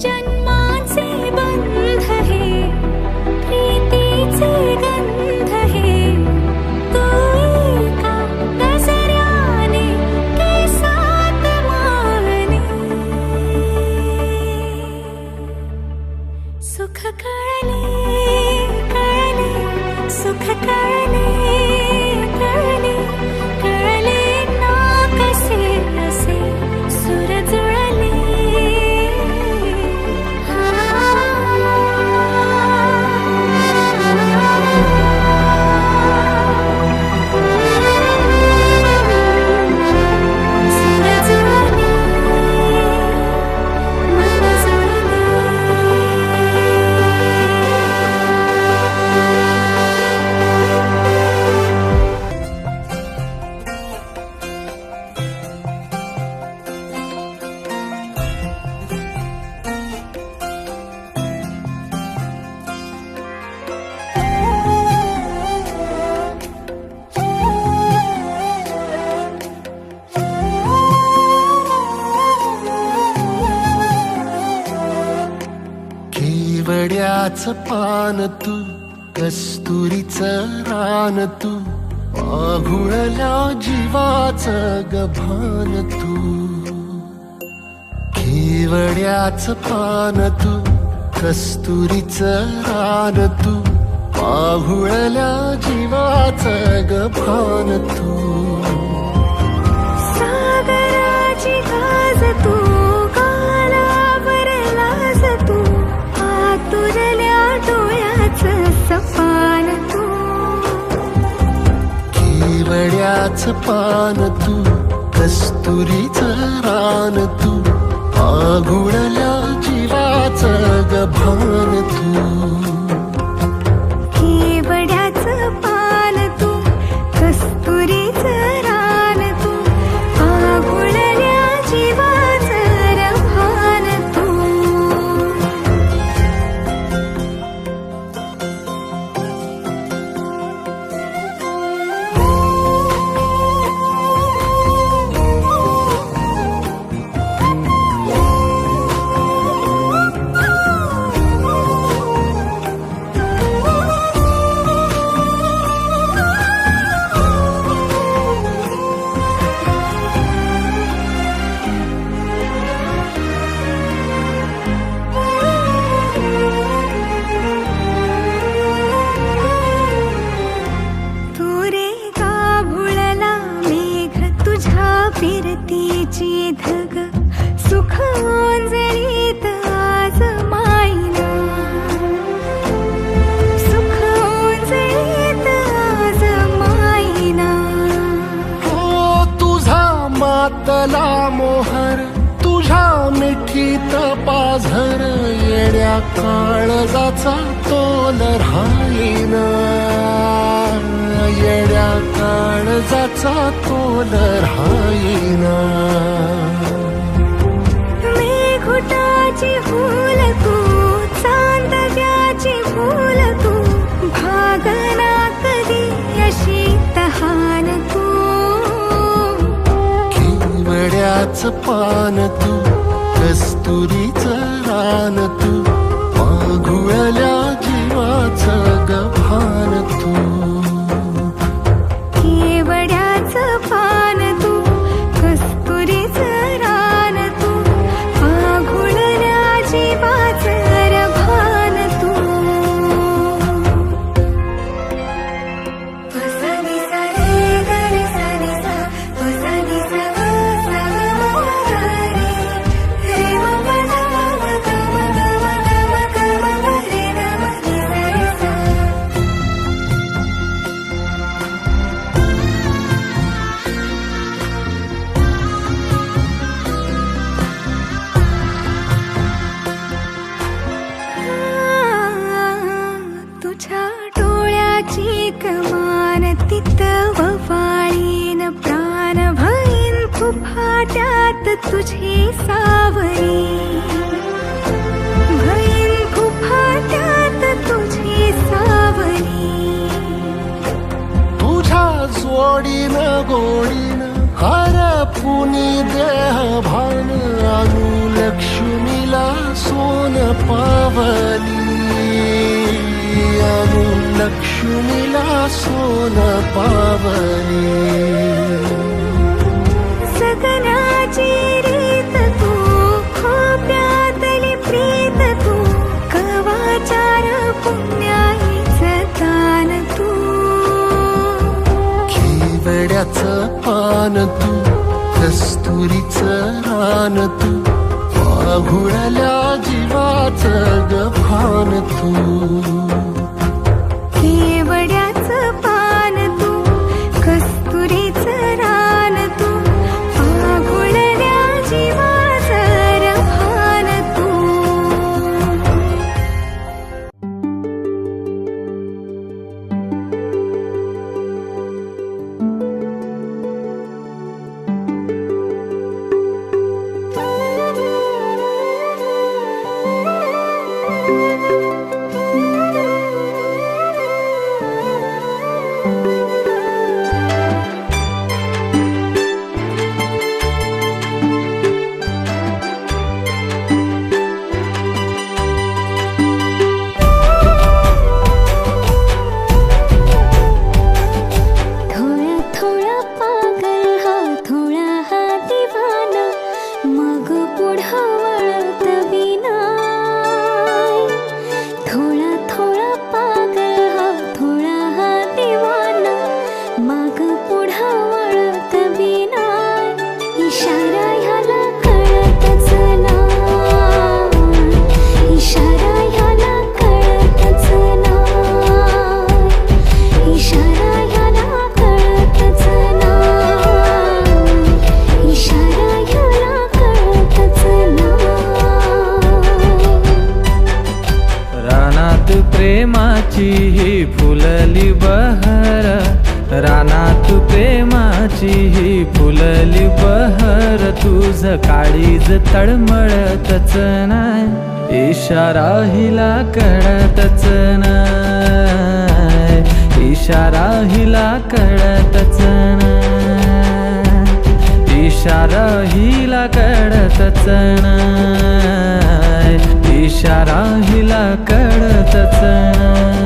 जन्माचे बंध हे प्रीतीचे गंध हे तू एका नजऱ्याने केसात माने सुख कळले कळले सुख कळले कळले कळले ना कसे असे सुर जुळले केवड्याचं पान तू कस्तुरीचं रान तू पाघुळल्या जीवाचं गभान तू केवड्याचं पान तू कस्तुरीचं रान तू पाघुळल्या जीवाचं गभान तू सागराची गाज तू गालावर लाज तू आतुरल्या डोळ्याचं सपान तू केवड्याचं पान तू कस्तुरीचं रान तू पाघुळल्या जीवाचं गभान तू केवड्याचं पान तू कस्तुरीचं रान तू पाघुळल्या जीवाचं रभान तू फिरतीची धग सुख ओंजळीत आज मायना सुख ओंजळीत आज मायना हो तुझा मातला मोहर तुझ्या मिठीत पाझर येड्या काळजाचा तोल राहीना येड्या काळजाचा तोल राहीना मेघुटाची फूल तू चांदव्याची फूल तू भागना कधी अशी तहान तू केवड्याचं पान तू कस्तुरीचं रान तू पाघुळल्या जीवाचं गभान तू केवड्याचं पान तू कस्तुरीचं रान तू पाघुळल्या जीवाचं रभान तू वसनी सारे गरे सारे सा वसनी सा सा रे रे म प द म ग म ग म रे न म रे सा तुझ्या डोळ्याची कमान तिथं ववाळीन प्राण भईन फुफाट्यात तुझी सावरी भईन फुफाट्यात तुझी सावरी तुझ्या जोडीनं गोडीनं हरपुनी देह भान आणू लक्ष्मीला सो सोन पावली आणून लक्ष्मीला सोन पावली सगनाची रीत तू खोप्यातली प्रीत तू कवाचार पुण्याईचं तान तू केवड्याचं पान तू कस्तुरीचं रान तू वाघुळल्या जीवाचं गभान तू केवड्याचं पान तू कस्तुरीचं रान तू आगुळल्या जीवाचं रभान तू प्रेमाची ही फुलली बहर रानात प्रेमाची ही फुलली बहर तुझ काळीज तळमळतच नाय इशारा हिला कळतच नाय इशारा हिला कळतच नाय इशारा हिला कळतच नाय इशारा हिला कळतच नाय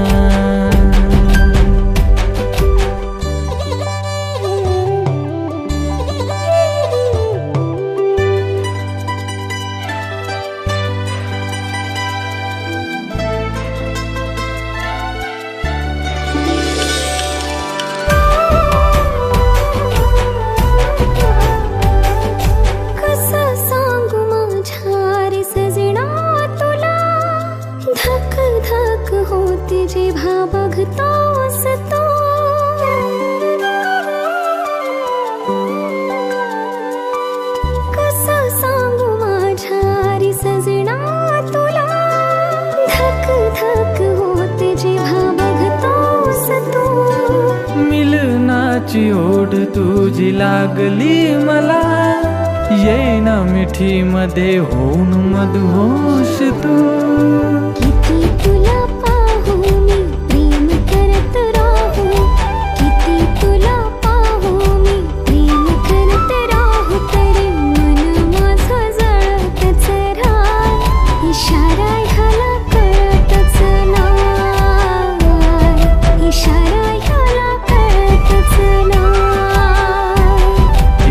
जिभा बघतोस तो कसं सांगू माझ्या रे सजना तुला धक धक होते जिभा बघतोस तू मिलनाची ओढ तुझी लागली मला येईना मिठी मध्ये होऊन मधुहोश तू किती तुला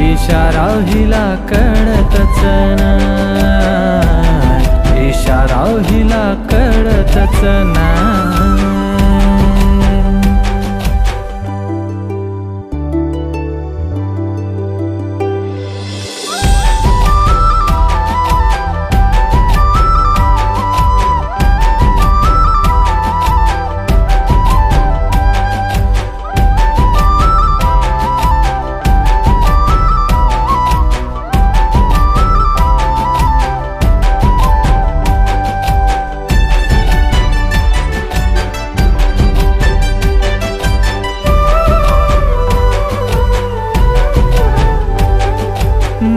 इशारा हिला कळतच नाय इशारा हिला कळतच नाय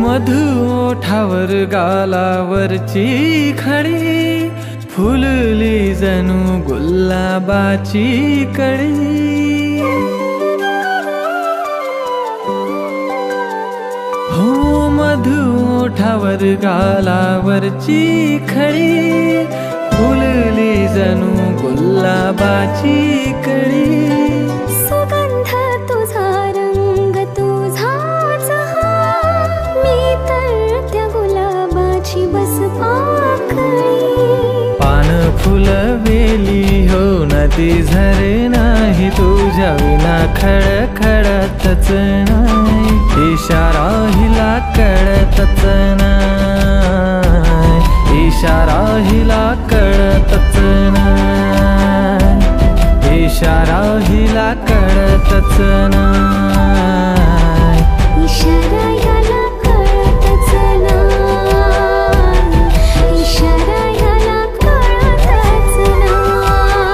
मधु ओठावर गालावरची खडी फुलली जणू गुलाबाची कळी हो मधु ओठावर गालावरची खळी फुलली जणू गुलाबाची कळी सुगंध तुझा रंग तुझाच हा मी तर त्या गुलाबाची बस पाकळी पान फुल वेली हो नदी झरे नाही तुझ्या विना खडखडतच नाही इशारा हिला कळतच नाही इशारा हिला कळतच नाही इशारा हिला कळतच नाही इशारा ह्याला कळतच नाही इशारा ह्याला कळतच नाही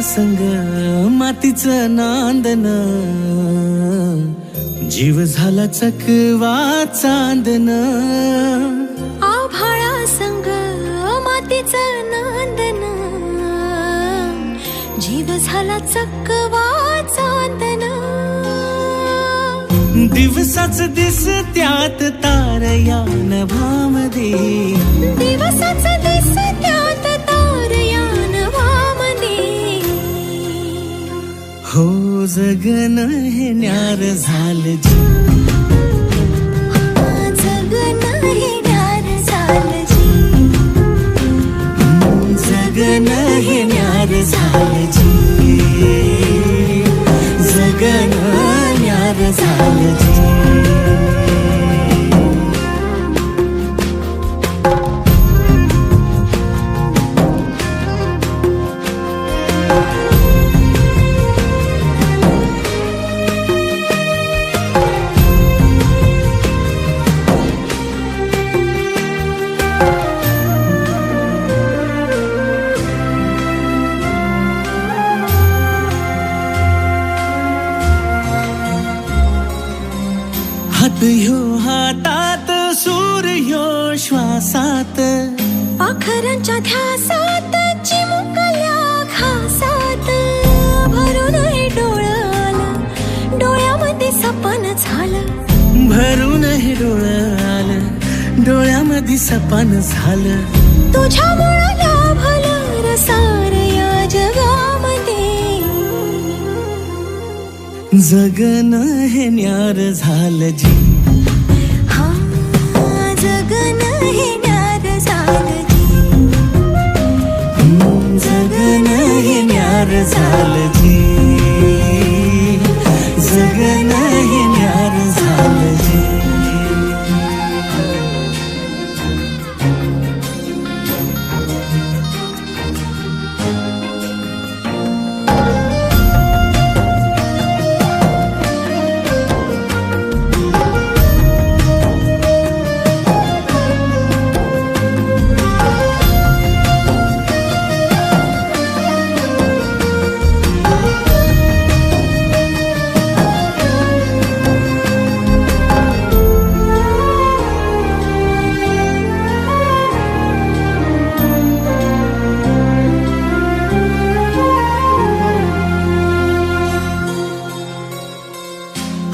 संग मातीचं नांदन जीव झाला चकवा चांदन आभाळा संग मातीचं नांदन जीव झाला चकवा चांदन दिवसाच दिस त्यात तारया नभामध्ये दिवसाच दिस त्यात तारया नभामध्ये हो जगन हे न्यार झालं जी जगन हे न्यार झालं जी जगन हे न्यार झालं जी जगन न्यार झालं जी हात ह्यो हातात सूर्यो श्वासात पाखरांच्या ध्यासात चिमुकल्या घासात भरून हे डोळं आलं डोळ्यामध्ये सपन झालं भरून हे डोळं आलं डोळ्यामध्ये सपन झालं तुझ्यामुळं लाभलं रसार या जगामध्ये जगन हे न्यार झालं जी हा जगन हे न्यार झालं जी जगन हे न्यार झालं जी जगन हे न्यार झालं जी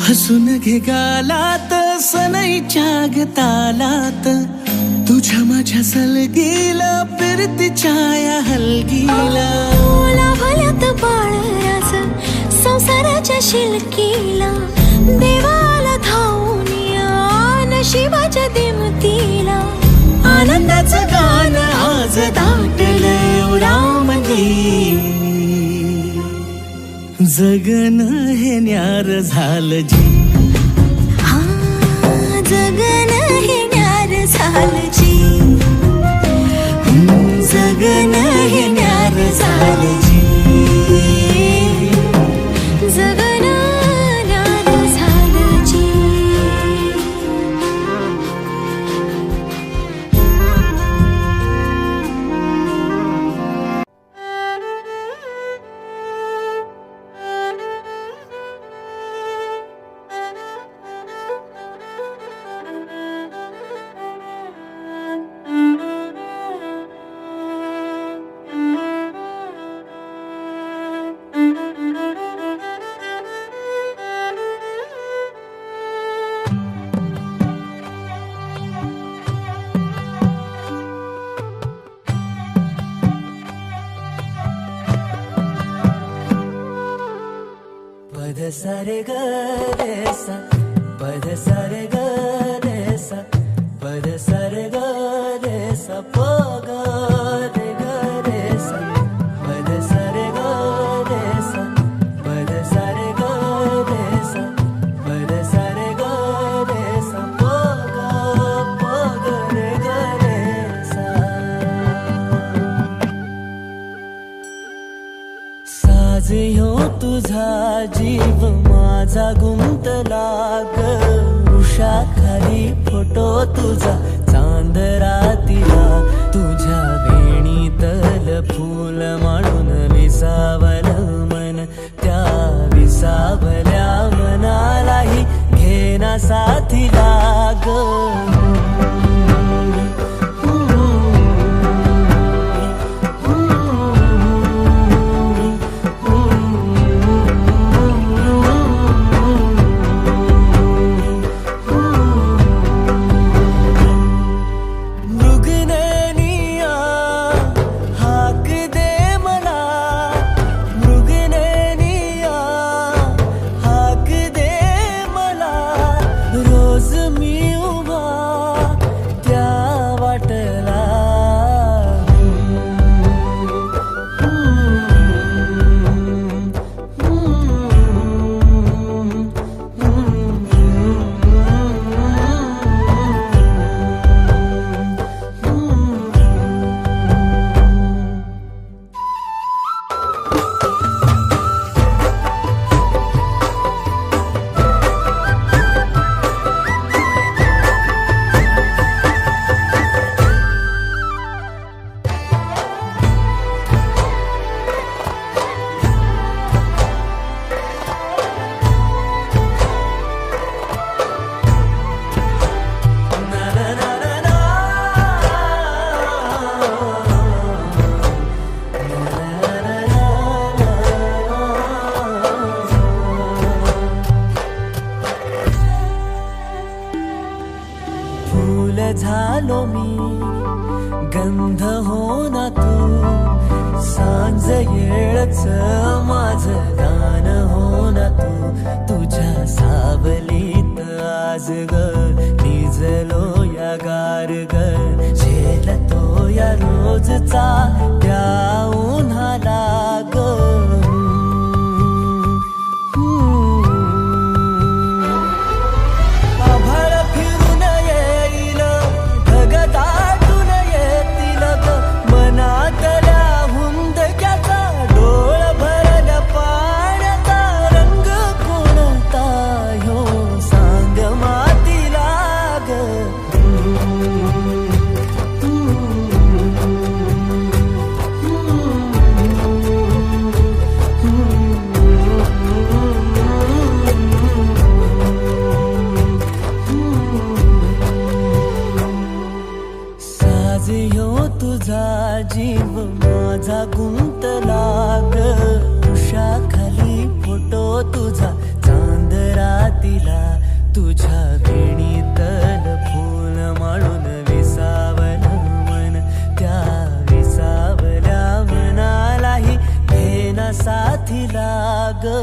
हसून घे गालात सनईच्या गतालात तुझ्या माझ्या सलगीला फिरतीच्या या हलगीला लाभल्यात बाळराज संसाराच्या शिलकीला देवाला धावून या शिवाच्या दिमतीला आनंदाचं गाण आज दाटलंय उरामध्ये. जगन हे न्यार झालं जी, हा जगन हे न्यार झालं जी, जगन हे न्यार झालं जी. जगन न्यार झालं जी. पद सारे ग रे सा, पद सारे ग रे सा, पद सारे ग रे सा, प ग रे ग रे सा, पद सारे ग रे सा, पद सारे ग रे सा, पद सारे ग रे सा, प ग रे ग रे सा. साज ह्यो तुझा जीव माझा गुंतला ग, उषाखाली फोटो तुझा चांद रातीला, तुझ्या वेणीतल फूल माळून विसावलं मन, त्या विसावल्या मनालाही घेना साथीला ग. झालो मी गंध हो ना तू, सांज येळच माझं गान हो ना तू, तुझ्या सावलीत आज ग निजलो या गार ग, झेलतो या रोजचा त्या उन्हाला ग. तुझा जीव माझा गुंतला ग, उषाखाली फोटो तुझा चांद रातीला, तुझ्या वेणीतल फूल माळून विसावलं मन, त्या विसावल्या मनालाही घेना साथीला ग.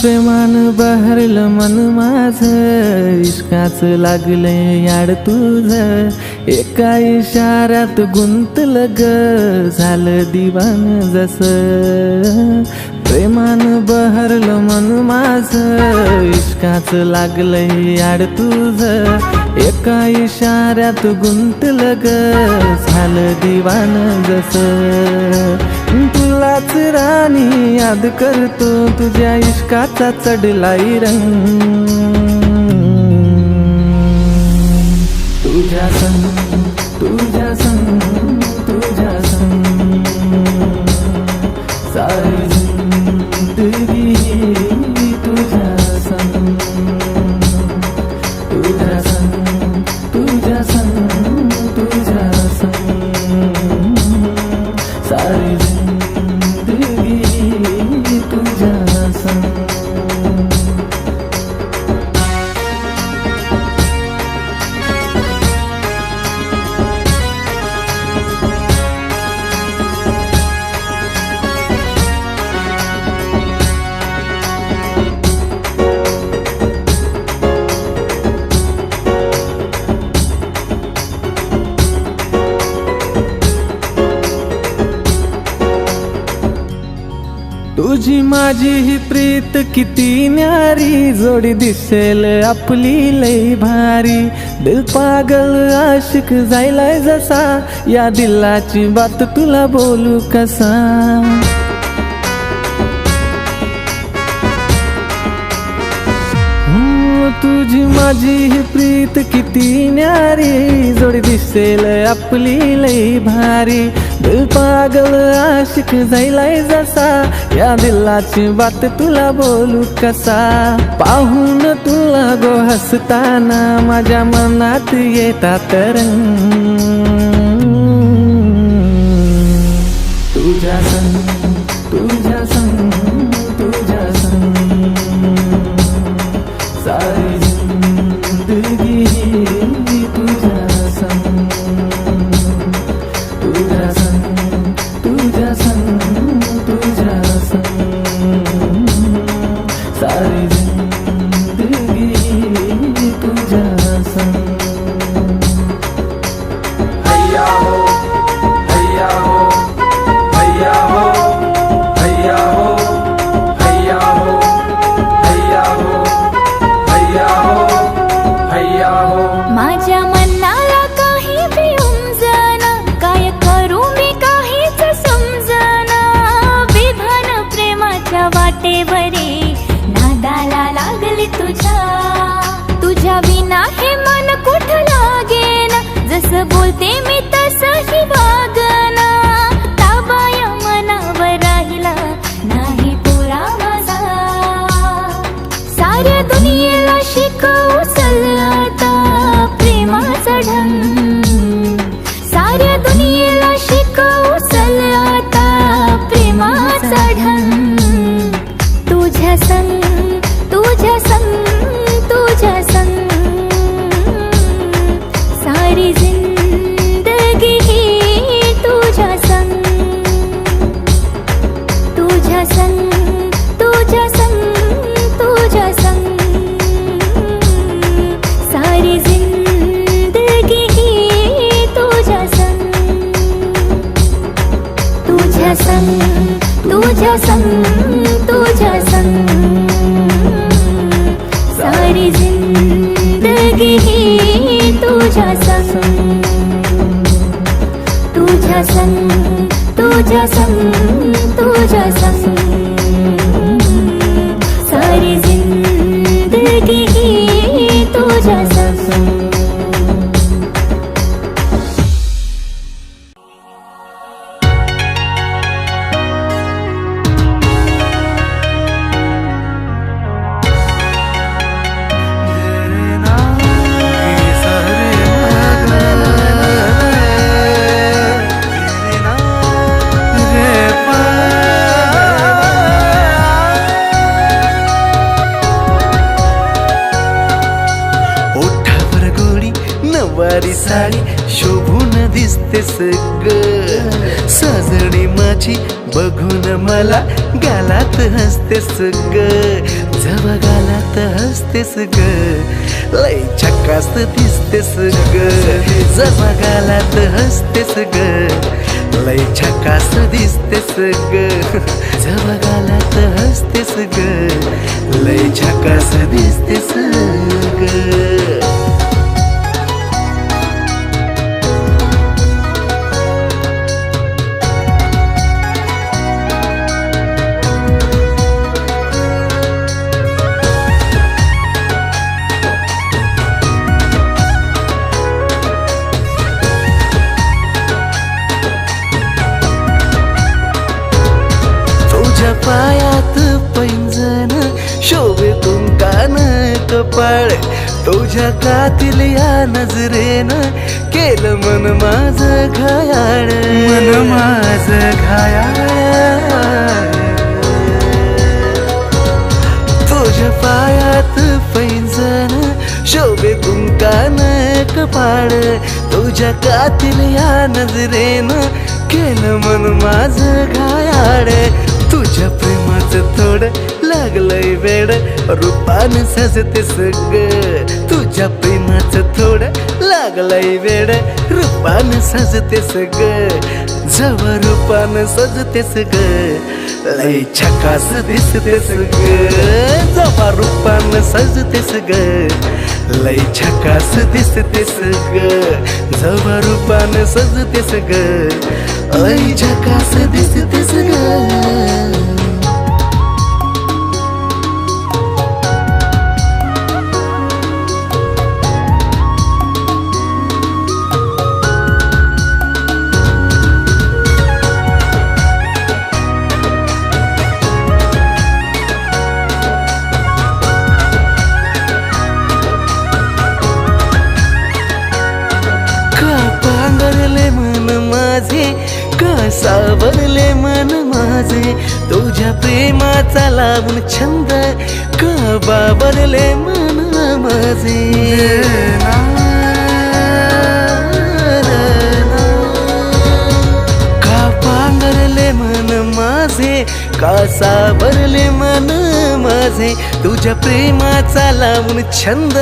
प्रेमान बहरलं मन माझं, इश्काच लागलंय याड तुझं, एका इशाऱ्यात गुंतलं ग, झालं दिवान जसं. प्रेमान बहरलं मन माझं, इश्काच लागलंय याड तुझं, एका इशाऱ्यात गुंतलं ग, झालं दिवान जसं. तुलाच राणी याद करतो, तुझ्या इश्काचा चढलाय रंग. तुझ्या संग, तुझ्या संग, तुझ्या संग सारी जिंदगी तुझ्या संग. तुझ्या संग, तुझ्या संग, तुझ्या संग सारी जिंदगी तुझ्या संग. तुझी माझी ही प्रीत किती न्यारी, जोडी दिसेल आपली लई भारी. दिल पागल आशिक जायलाय जसा, या दिलाची बात तुला बोलू कसा. तुझी माझी ही प्रीत किती न्यारी, जोडी दिसेल आपली लई भारी. दिल पागल आशिक जायलाय जसा, या दिलाची बात तुला बोलू कसा. पाहून तुला गो हसताना, माझ्या मनात येतात रंग. तुझ्या संग, तुझ्या संग, तुझ्या संग सारी जिंदगी तुझ्या संग. तुझ्या संग, तुझ्या संग, तुझ्या संग सारी जिंदगी तुझ्या संग. हैया हो, हैया हो, हैया हो, हैया हो, हैया हो, हैया हो, हैया हो, हैया हो. माझ्या मनाला काही भिऊन काय करू मी काहीच समजना. विधान प्रेमाच्या वाटेवरी नादाला लागली तुझ्या. तुझ्या विना हे मन कुठं लागेना, जसं बोलते मी तसंही वागना. ताबाया मनावर राहिला नाही पुरा माझा, साऱ्या दुनियेला शिकवू चल आता प्रेमाचा ढंग. साऱ्या दुनियेला शिकवू चल आता प्रेमाचा ढंग. तुझ्या संग, तुझ्या संग, तुझ्या संग सारी जिंदगी तुझ्या संग. तुझ्या संग, तुझ्या संग, तुझ्या संग सारी जिंदगी तुझ्या संग. तुझ्या संग, तुझ्या संग, तुझ्या संग सारी जिंदगी तुझ्या संग. तुझ्या संग, तुझ्या संग, तुझ्या संग सारी जिंदगी तुझ्या संग. नवारी साडी शोभून दिसतेस ग, साजणी माझी बघून मला गालात हसतेस ग, जवा गालात हसतेस ग, लय झकास दिसतेस ग, जवा गालात हसतेस ग, लय झकास दिसतेस ग, जवा गालात हसतेस ग, लय झकास दिसतेस ग. तुझ्या पायात पैंजण शोभे कुंकान कपाळ, तुझ्या कातील या नजरेनं केलं मन माझं घायाळ, मन माझं घायाळ. तुझ्या पायात पैंजण शोभे कुंकान कपाळ, तुझ्या कातील या नजरेनं केलं मन माझं घायाळ. तुझ्या प्रेमाचं थोडं लागलंय वेड, रूपानं सजतेस ग, तुझ्या प्रेमाचं थोडं लागलंय वेड, रूपानं सजतेस ग, जवा रूपानं सजतेस ग, लय झकास दिसतेस ग, जवा रूपानं सजतेस ग, लय झकास दिसतेस ग, जवा रूपानं सजतेस ग, लय झकास दिसतेस ग. का सावरले मन माझे, तुझ्या प्रेमाचा लावून छंद, का बावरले मन माझे, का पांघरले मन माझे, का सावरले मन माझे, तुझ्या प्रेमाचा लावून छंद,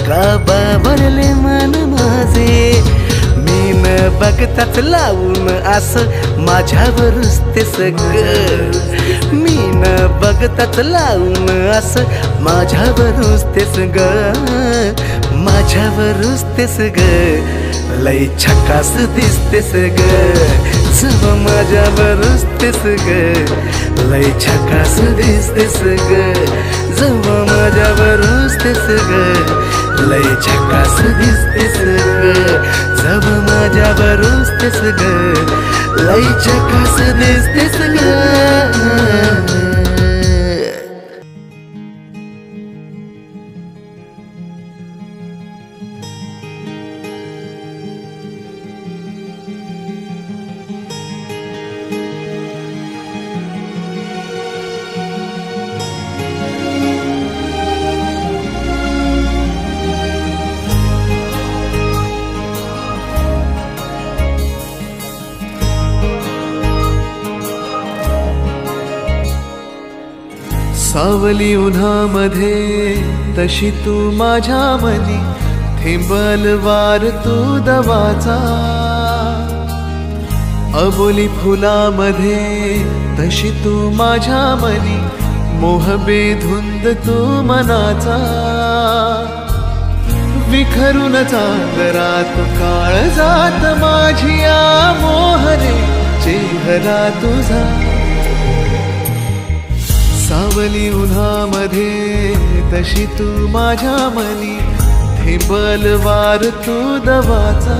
का बावरले मन माझे. मी न बघताच लावून असं माझ्यावर रुसतेस ग, मी न बघताच लावून असं माझ्यावर रुसतेस ग, माझ्यावर रुसतेस ग, लय झकास दिसतेस ग, जव माझ्यावर रुसतेस ग, लय झकास दिसतेस ग, जव माझ्यावर रुसतेस ग, लय झकास दिसतेस ग, जव माझ्यावर रुसतेस ग, लय झकास दिसतेस ग. सावली उन्हामध्ये तशी तू माझ्या मनी, थेंबल वार तू दवाचा, अबोली फुलामध्ये तशी तू माझ्या मनी, मोह बेधुंद तू मनाचा, विखरून चांदरा तू काळजात माझिया, मोहने चेहरा तुझा. सावली उन्हामध्ये तशी तू माझ्या मनी, थेंबल वार तू दवाचा.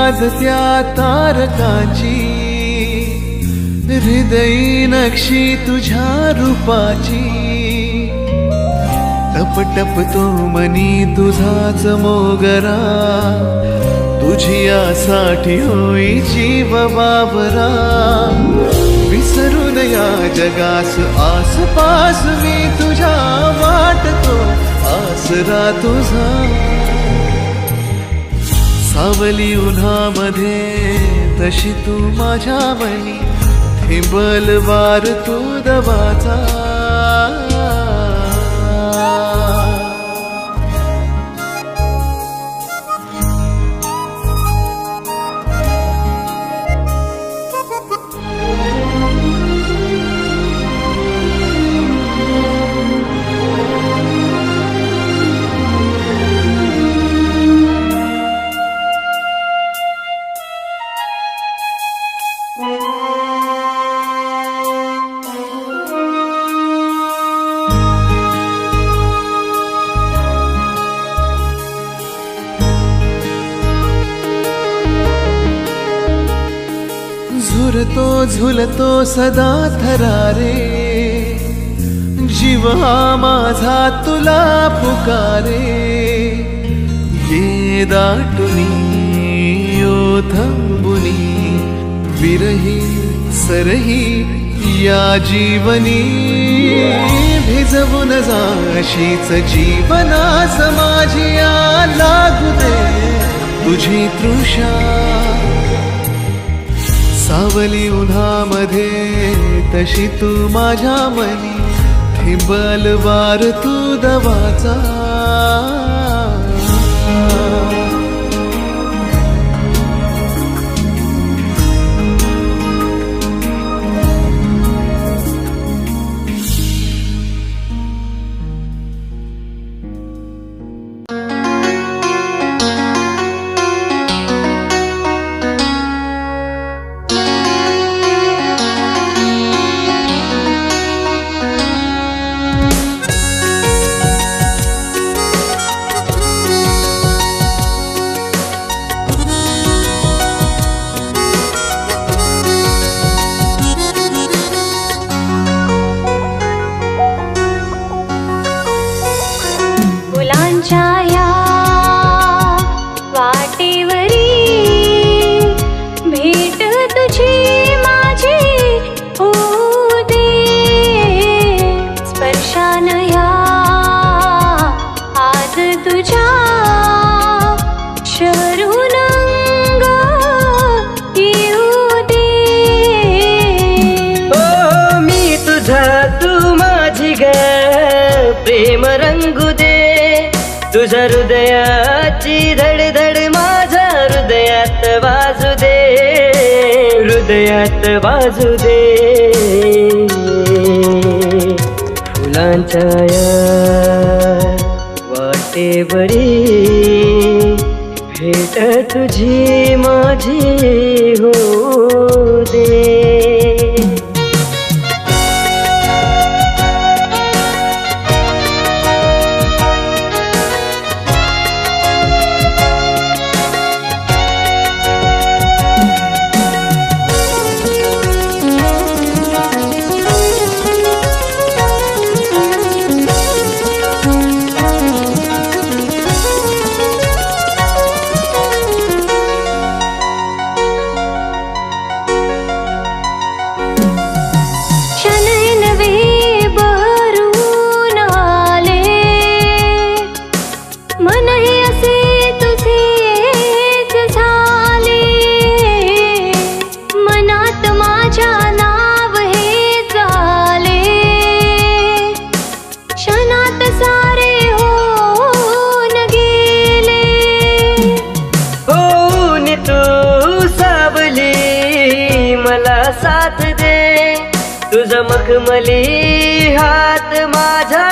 याद त्या तारकांची, हृदयी नक्षी तुझ्या रूपाची. टप टप तो मनी तुझाच मोगरा, तुझी यासाठी होई जीव बाबरा. विसरून या जगास आसपास मी तुझ्या वाटतो आसरा तुझा. सावली उन्हामध्ये तशी तू माझ्या मनी, थेंबल वार तू दवाचा. झुरतो झुलतो सदा थरारे, जीव हा माझा तुला पुकारे. ये दाटुनी ओथंबुनी, विरही सरही या जीवनी. भिजवून जाशीच जीवनास माझी या लागू दे तुझी तृषा. सावली उन्हामध्ये तशी तू माझ्या मनी, थेंबल वार तू दवाचा. छाया वाटेवरी भेट तुझी माझी होऊ दे. स्पर्शान या आज तुझ्या शरून अंग येऊ दे. ओ मी तुझा तू माझी ग, प्रेम रंगू दे. तुझ्या हृदयाची धडधड माझ्या हृदयात वाजू दे, हृदयात वाजू दे. फुलांच्या या वाटेवरी भेट तुझी माझी होऊ दे. साथ दे, तुझा मखमली हात माझ्या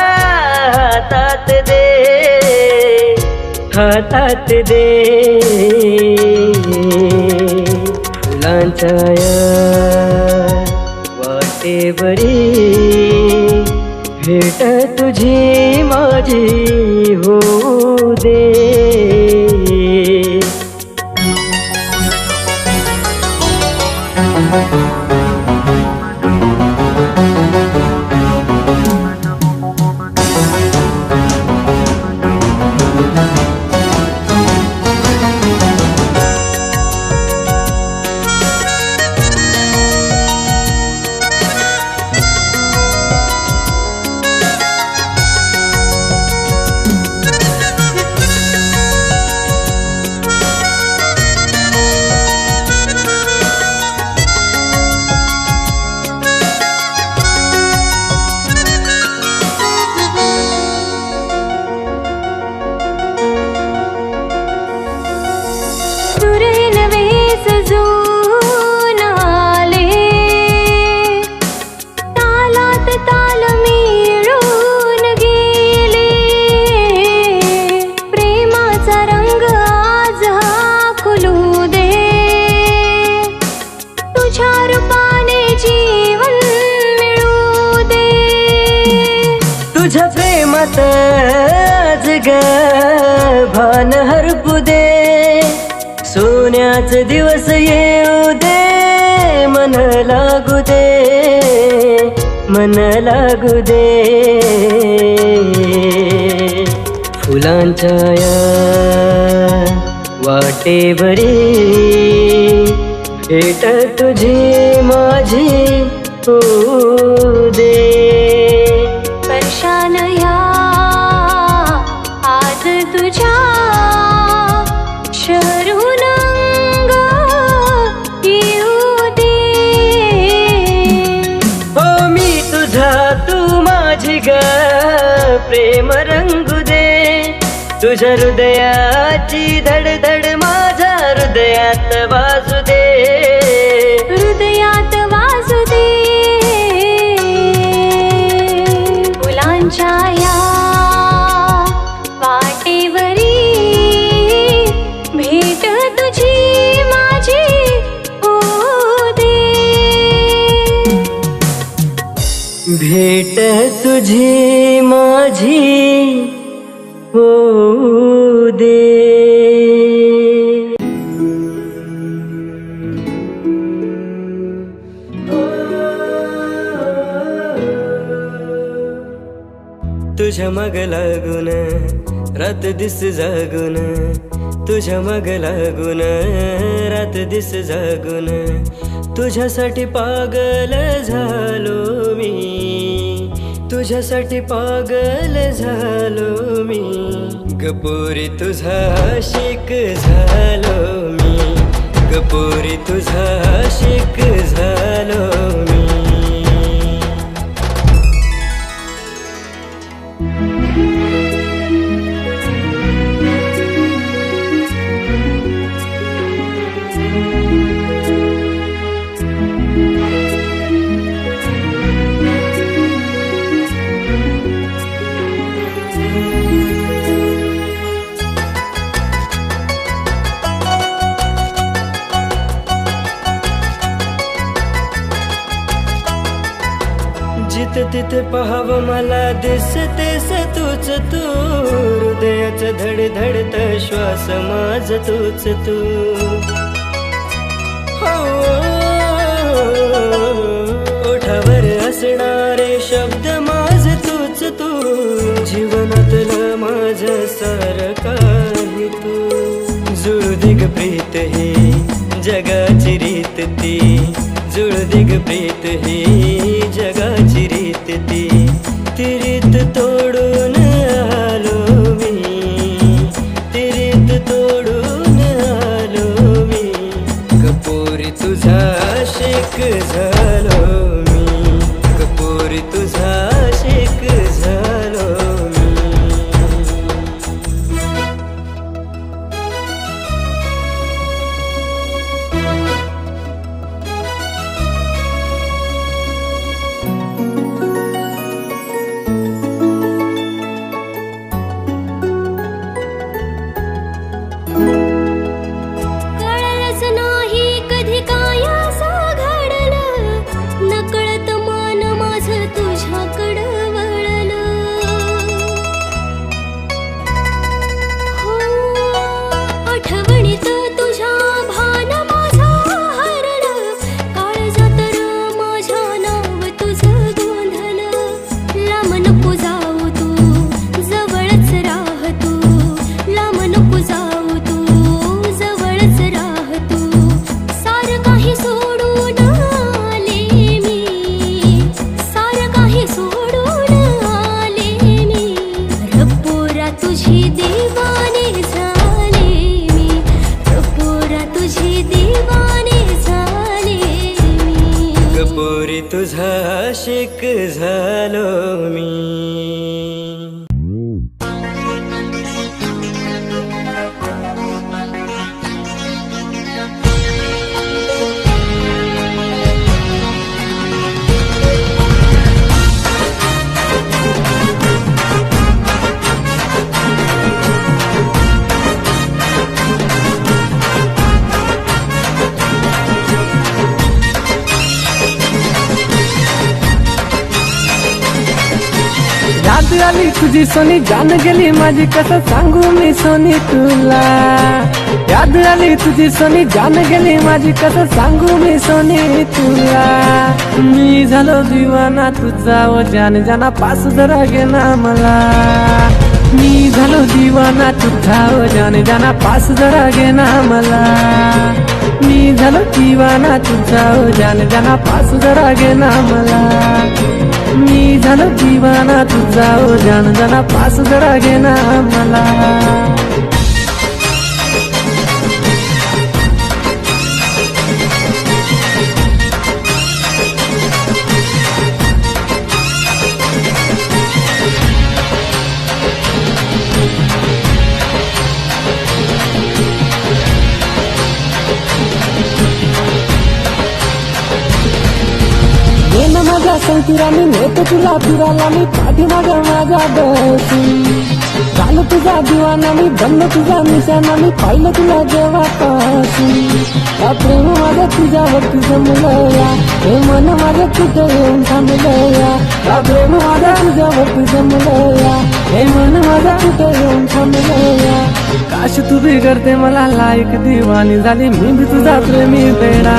हातात दे, हातात दे. फुलांच्या वाटेवरी भेट तुझी माझी होऊ दे. तुझ्या प्रेमात आज ग भान हरपू दे, सोन्याच दिवस येऊ दे, मन लागू दे, मन लागू दे. फुलांच्या या वाटेवरी भेट तुझी माझी होऊ दे. स्पर्शान ह्या आज तुझ्या शरून अंग येऊ दे. हो मी तुझा तू माझी ग प्रेम रंगू दे, तुझ्या हृदयाची धडधड माझ्या हृदयात वाजू दे, हृदयात वाजू दे. फुलांच्या या वाटेवरी भेट तुझी माझी होऊ दे. भेट तुझी माझी होऊ दे. तुझ्या मग लागून रात दिस जागून, तुझ्या मग लागून रात दिस जागून, तुझ्यासाठी पागल झालो मी, तुझ्यासाठी पागल झालो मी. गपोरी तुझा आशिक झालो मी, गपोरी तुझा आशिक झालो मी. जिथे तिथे पाहावं मला दिसतेस तूच तू, हृदयाचं धडधडत श्वास माझ तूच तू. हो ओठावर असणारे शब्द माझ तूच तू, जीवनातलं माझ सारं काही तू. जुळदिग प्रीत ही जगाची रीत ती, जुळदिग प्रीत ही जगाची रीत ती. ती रीत तोडून आलो मी, ती रीत तोडून आलो मी. गपोरी तुझा आशिक झालो मी, गपोरी तुझा आशिक झालो मी. आली तुझी सोनी, जान गेली माझी, कसं सांगू मी सोनी तुला. याद आली तुझी सोनी, जान गेली माझी, कसं सांगू मी सोनी तुला. मी झालो दिवाना तुझा, ओ जान जाना पास जरा घे ना मला. मी झालो दिवाना तुझा, ओ जान जाना पास जरा घे ना मला. मी झालो दिवाना तुझा, ओ जान जाना पास जरा घे ना मला. मी झालो दिवाना तुझा, ओ जान जाना पास जरा घे ना मला. माझ्या संकिरा मी नेतो तुला फिरायला, मी पाठीमागं माझ्या बसून. झालं तुझा दिवाना मी, बनलो तुझा निशाणा मी, पाहिलं तुला जेव्हापासून. हा प्रेम माझं तुझ्यावरती जमलं या, हे मन माझं कुठं येऊन थांबलं या. हा प्रेम माझं तुझ्यावरती जमलं या, हे मन माझं कुठं येऊन थांबलं या. काश तू बिघडते मला लायक दिवाणी झाली, मी भी तुझा प्रेमी बेडा.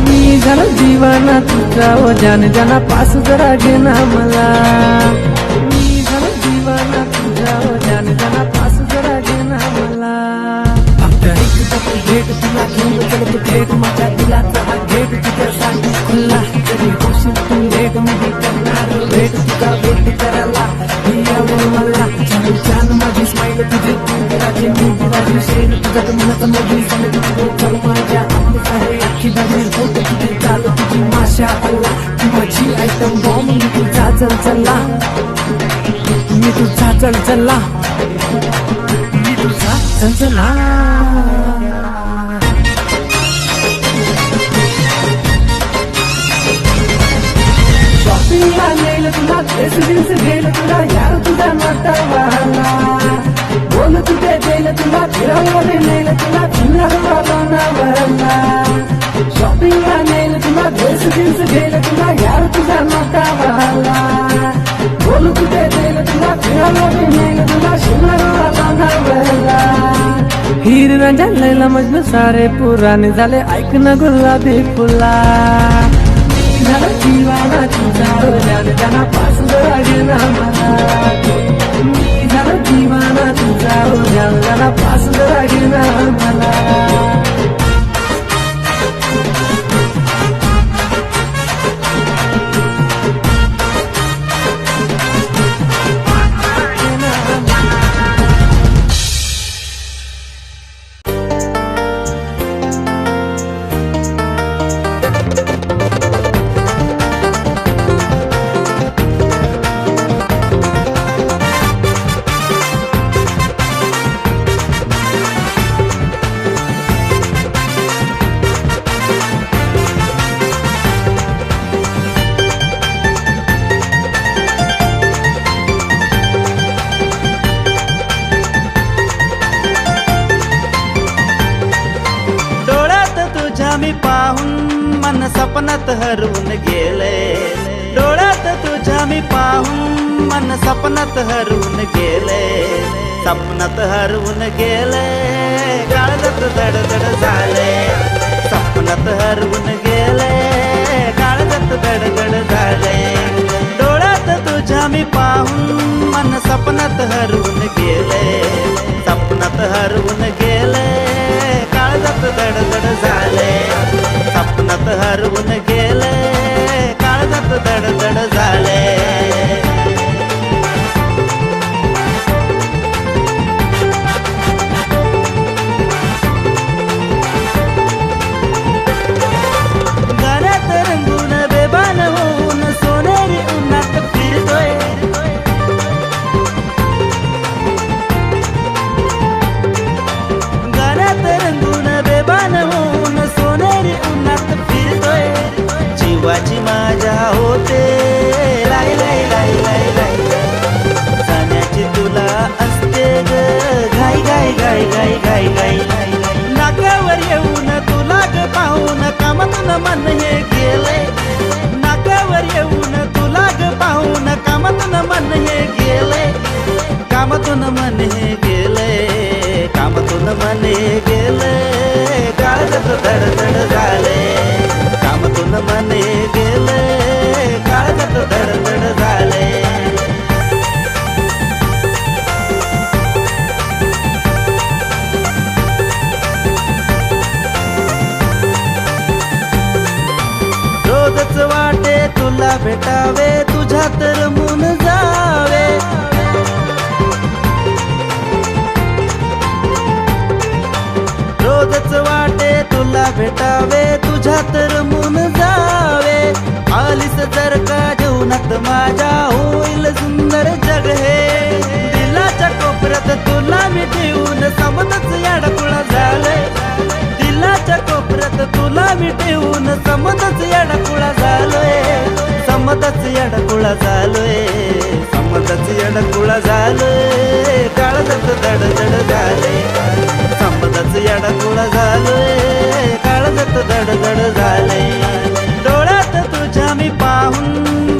मी झालो दिवाना तुझा, ओ जान जाना पास जरा घे ना मला. मी झालो दिवाना तुझा, ओ जान जाना पास जरा घे ना मला. भेट तुला घेऊन चलतो भेट, माझ्या दिलाचा हा गेट तुझ्यासाठी खुल्ला. तरी होशील तू लेट, मी करणार भेट तुझा भेट करायला. मला छान माझी स्माईल तुझी, तुझी मी तुझी शेर तुझा, मनाचं मोठी सांग तुझी माझ्या आहे अख्खी बाजी होत तुझी चाल तुझी. माशा अल्ला तू माझी आयटम बॉम्ब, मी तुझा चलचला, मी तुझा चलचला, मी तुझा चलचला. शॉपिंगला नेलं तुला, ड्रेस जीन्स गेलं तुला, यार तुझा नटावाला. बोल तुझे गेलं तुला, फिरावले नेलं तुला, फिरवाला नावाला. शॉपिंगला नेलं तुला, ड्रेस जीन्स गेलं तुला, यार तुझा नटावाला. बोल तुझे गेलं तुला, फिरावले नेलं तुला, फिरवाला नावाला. हीर रांझा लैला मजनू सारे पुराणे झाले, ऐक ना गुलाबी फुला. झालं दिवाना तुझा, ओ जान जाना पास जरा घे ना मला. मी झालं दिवाना तुझा, ओ जान जाना पास जरा घे ना मला. मी पाहून मन सपनात हरवून गेले. डोळ्यात तुझ्या मी पाहून मन सपनात हरवून गेले. सपनात हरवून गेले, काळजात धडधड झाले. सपनात हरवून गेले, काळजात धडधड झाले. डोळ्यात तुझ्या मी पाहून मन सपनात हरवून गेले. सपनात हरवून गेले, काळजात धडधड झाले. सपनात हरवून गेले, काळजात धडधड झाले. गाण्यात रंगून बेभान होऊन सोनेरी उन्हात फिरतोय. गाण्यात रंगून बेभान होऊन सोनेरी उन्हात फिरतोय. जीवाची माझ्या होते लाई लाई लाई लाई लाई. जाण्याची तुला असते ग घाई घाई घाई घाई घाई घाई. नाकावर येऊन तुला ग पाहून कामातून मन हे गेले. नाकावर येऊन तुला ग पाहून होऊन कामातून मन हे गेलंय, कामातून मन हे गेलंय, कामातून मन हे गेलंय, काळजात धडधड झालंय, कामातून मन हे गेलंय, काळजात धडधड झालंय. रोजच वाटे तुला भेटावे, तुझ्यात रमून जावे, रोजच वाटे तुला भेटावे, तुझ्यात रमून जावे. आलीस जर का जीवनात माझ्या होईल सुंदर जग हे, दिलाच्या कोपऱ्यात तुला मी ठेवून समजच याडकुळा झालंय, दिलाच्या कोपऱ्यात तुला मी ठेवून समजच याडकुळा झालोय, समजच याडकुळा झालोय, समजच याडकुळा झालोय, काळजात धडधड झाले, समजच याडकुळा झालोय, काळजात धडधड झाले. डोळ्यात तुझ्या मी पाहून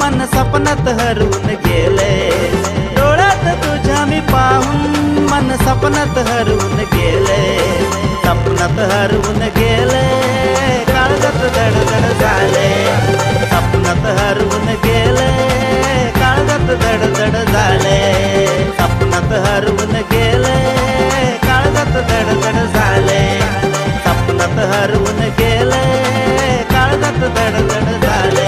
मन सपनात हरवून गेले, डोळ्यात तुझ्या मी पाहून मन सपनात हरवून गेले, सपनात हरवून गेले, काळजात धडधड झाले, सपनात हरवून गेले, काळजात धडधड झाले, सपनात हरवून गेले, काळजात धडधड झाले, सपनात हरवून गेले, काळजात धडधड झाले.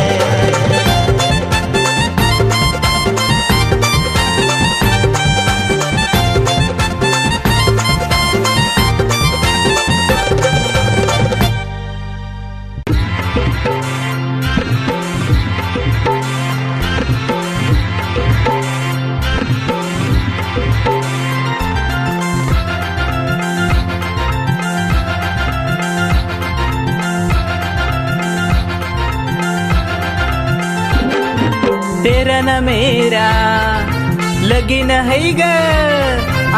तेरा न मेरा लगीन है ग,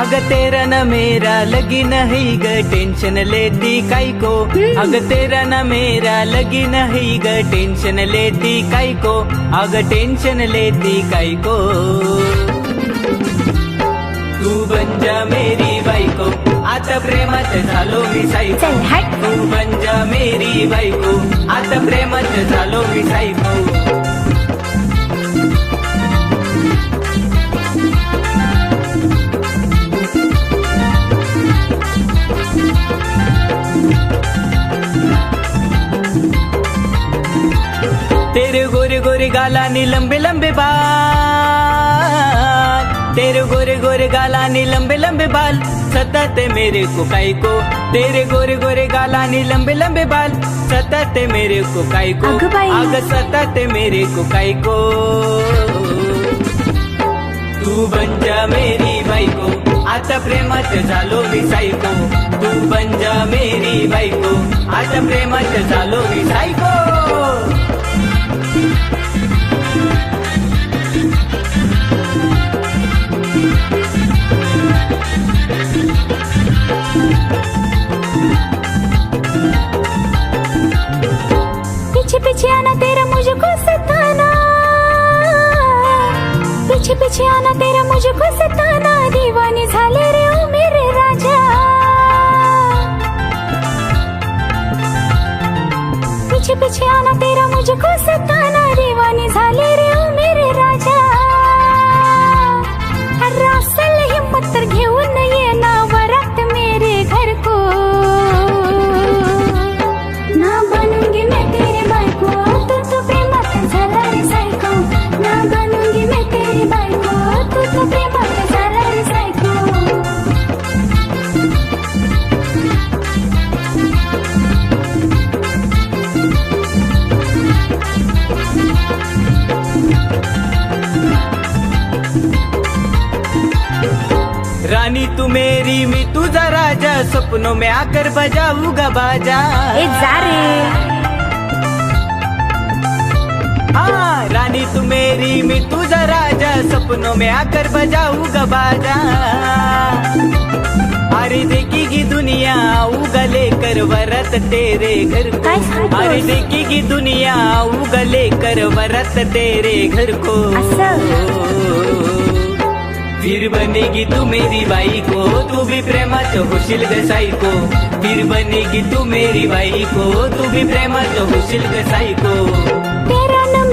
अग तेरा न मेरा लगीन है ग, टेंशन लेती काई को, अग तेरा न मेरा लगीन है ग, टेंशन लेती काई को, अग टेंशन लेती काई को. तू बन जा मेरी बायको, आता प्रेमात झालो मी सायको, तू बन जा मेरी बायको, आता प्रेमात झालो मी सायको. तेरे गोरे गोरे गाला नी लंबे लंबे बाल, तेरे गोरे गोरे गाला नी लंबे लंबे बाल, सताते मेरे को काई को, तेरे गोरे गोरे गाला नी लंबे लंबे बाल, सताते मेरे को काई को, अग सताते मेरे को काई को. तू बन जा मेरी बायको, आता प्रेमात झालो मी सायको, तू बन जा मेरी बायको, आता प्रेमात झालो मी सायको. पीछे पीछे आना तेरा मुझको सताना, पीछे पीछे आना तेरा मुझको सताना, दीवानी झाले रे ओ मेरे राजा, पीछे पीछे आना तेरा मुझको सताना, दीवानी झाले रे ओ मेरे राजा. रासल हिम्मत तर घेऊन ये ना वरात मेरे घर को, ना बनूंगी मैं तेरी बायको, तू प्रेमात झाला रे सायको, ना बनूंगी मैं तेरी बायको, तू प्रेमात झाला रे सायको. रानी तू मेरी मैं तुझा राजा, सपनों में आकर बजाऊंगा बाजा. ए जा रे, हाँ रानी तू मेरी मैं तुझा राजा, सपनों में आकर बजाऊंगा बाजा. अरे देखेगी दुनिया आऊंगा लेकर कर वरत तेरे घर को। काय सांगतोस? अरे देखेगी दुनिया उगले कर वरत तेरे घर को। फिर बनेगी तू मेरी बाई को, तू भी प्रेमात होशील ग साईको। फिर बनेगी तू मेरी बाई को, तू भी प्रेमात होशील ग साईको। तेरा न